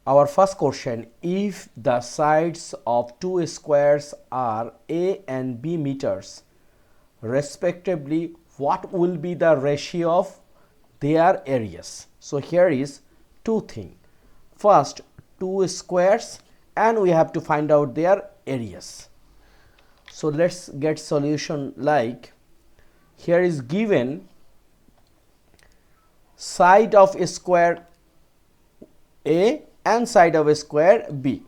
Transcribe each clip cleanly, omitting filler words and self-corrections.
Our first question, if the sides of two squares are A and B meters respectively, what will be the ratio of their areas? So here is two things. First, two squares, and we have to find out their areas. So let's get solution. Like here is given side of a square A and side of a square B,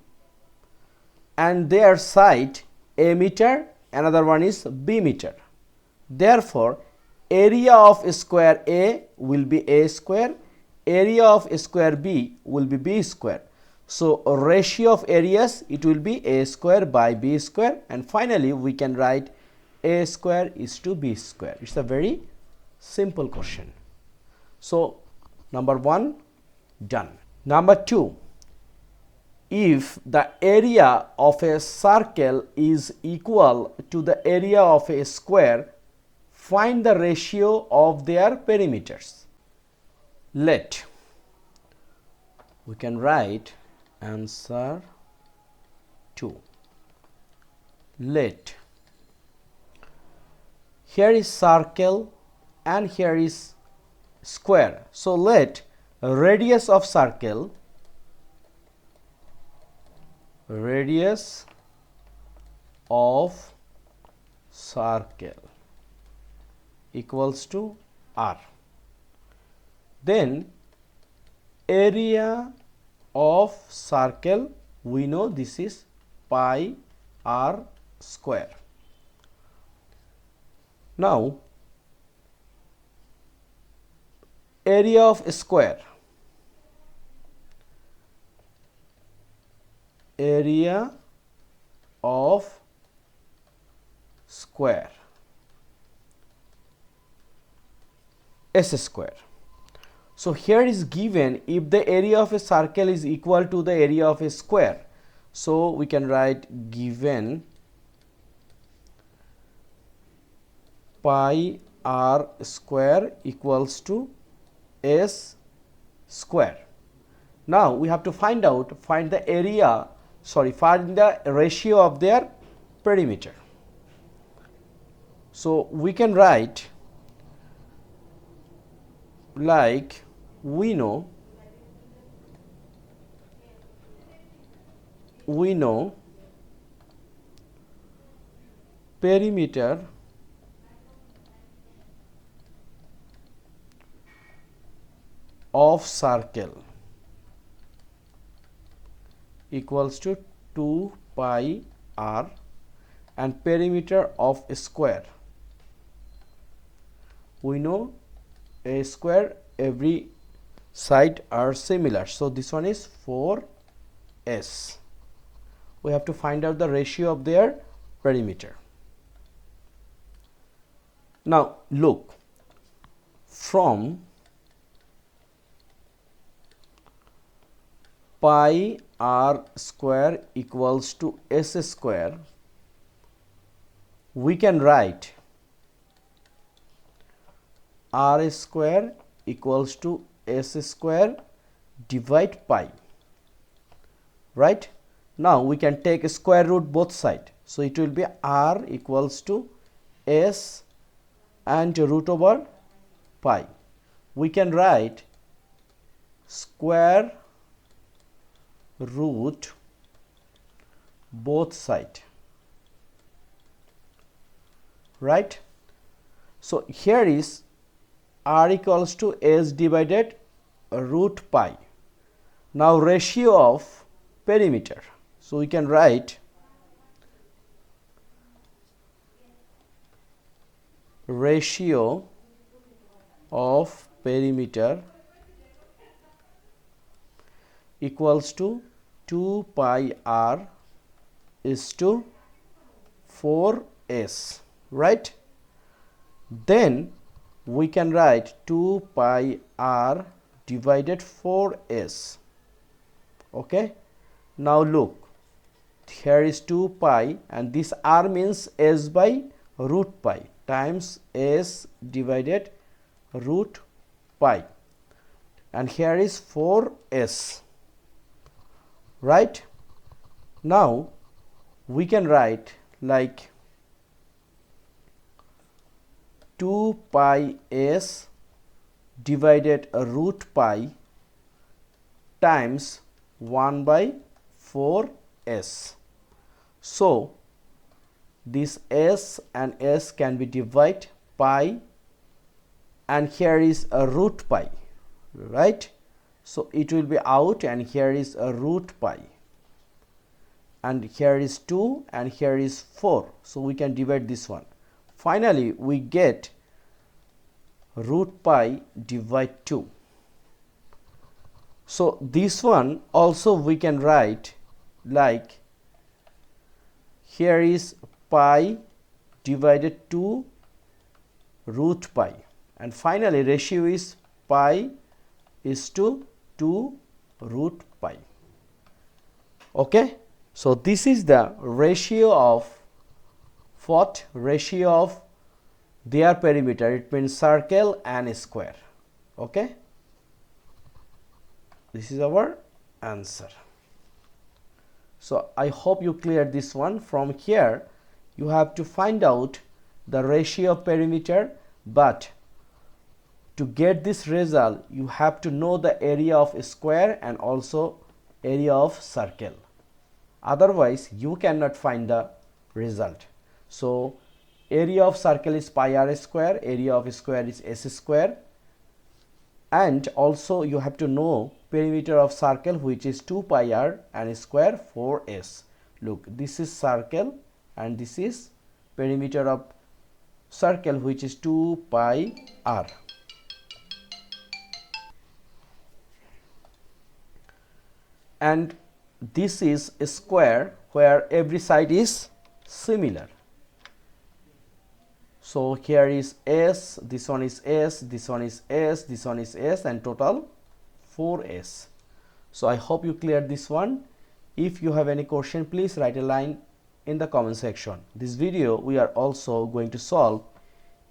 and their side A meter, another one is B meter. Therefore, area of square A will be A square, area of square B will be B square. So ratio of areas, it will be A square by B square, and finally we can write A square is to B square. It's a very simple question. So number 1 done. Number 2, if the area of a circle is equal to the area of a square, find the ratio of their perimeters. Let we can write answer 2. Let here is circle and here is square. So let radius of circle equals to r. Then area of circle, we know this is pi r square. Now area of square, area of square, s square. So here is given if the area of a circle is equal to the area of a square. So we can write given pi r square equals to s square. Now we have to find the area, find the ratio of their perimeter. So we can write like we know perimeter of circle equals to 2 pi r and perimeter of a square, we know a square every side are similar, so this one is 4s. We have to find out the ratio of their perimeter. Now look, from pi r square equals to s square, we can write r square equals to s square divide pi, right? Now we can take a square root both side, so it will be r equals to s and root over pi. We can write square root both side, right? So here is r equals to s divided root pi. Now ratio of perimeter, so we can write ratio of perimeter equals to 2 pi r is to 4s, right? Then we can write 2 pi r divided 4s. Okay, now look, here is 2 pi and this r means s by root pi times s divided root pi, and here is 4s. right? Now we can write like 2 pi s divided root pi times 1 by 4s. So this s and s can be divided pi, and here is a root pi, right? So it will be out, and here is a root pi, and here is 2 and here is 4, so we can divide this one. Finally we get root pi divide 2. So this one also we can write like here is pi divided 2 root pi, and finally ratio is pi is to 2 root pi. Okay, so this is the ratio of what? Ratio of their perimeter, it means circle and square. Okay, this is our answer. So I hope you cleared this one. From here you have to find out the ratio of perimeter, but to get this result you have to know the area of a square and also area of circle, otherwise you cannot find the result. So area of circle is pi r square, area of square is s square, and also you have to know perimeter of circle, which is 2 pi r and square 4s. Look, this is circle and this is perimeter of circle, which is 2 pi r. And this is a square where every side is similar. So here is s, this one is s, this one is s, this one is s, and total 4s. So I hope you cleared this one. If you have any question, please write a line in the comment section. This video we are also going to solve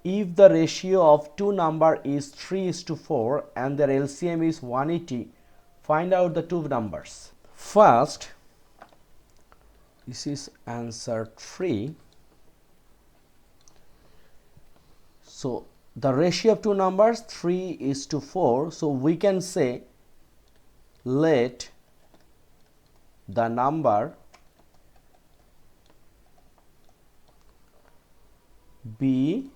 if the ratio of two number is 3:4 and their LCM is 180. Find out the two numbers. First, this is answer 3. So the ratio of two numbers 3:4, so we can say let the number be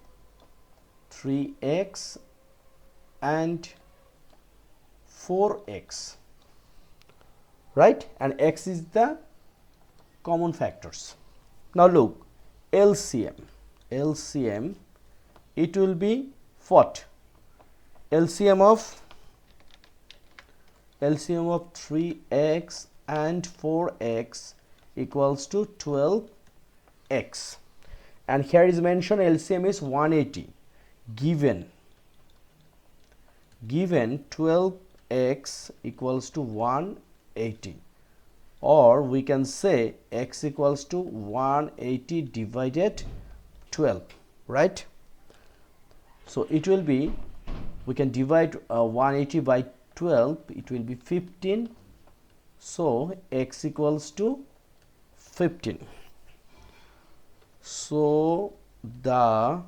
3x and 4x, right? And x is the common factors. Now look, LCM it will be what? LCM of 3x and 4x equals to 12x, and here is mentioned LCM is 180. Given 12x equals to 180, or we can say x equals to 180 divided 12, right? So it will be, we can divide 180 by 12, it will be 15. So x equals to 15. So the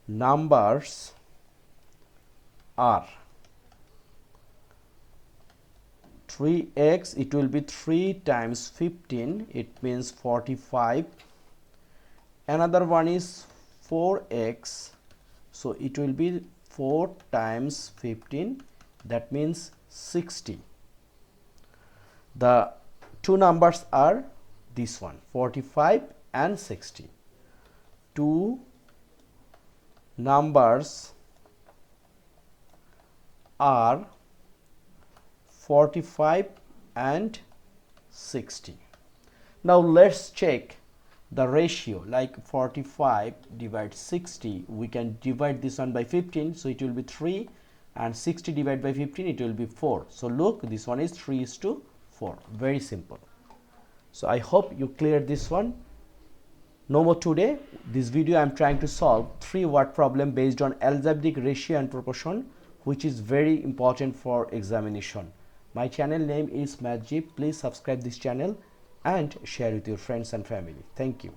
numbers are 3x, it will be 3 times 15, it means 45. Another one is 4x, so it will be 4 times 15, that means 60. The two numbers are this one, 45 and 60. Two numbers are 45 and 60. Now let's check the ratio, like 45 divided 60, we can divide this one by 15, so it will be 3, and 60 divided by 15, it will be 4. So look, this one is 3:4, very simple. So I hope you cleared this one. No more today. This video I am trying to solve 3 word problem based on algebraic ratio and proportion, which is very important for examination. My channel name is Majib. Please subscribe this channel and share with your friends and family. Thank you.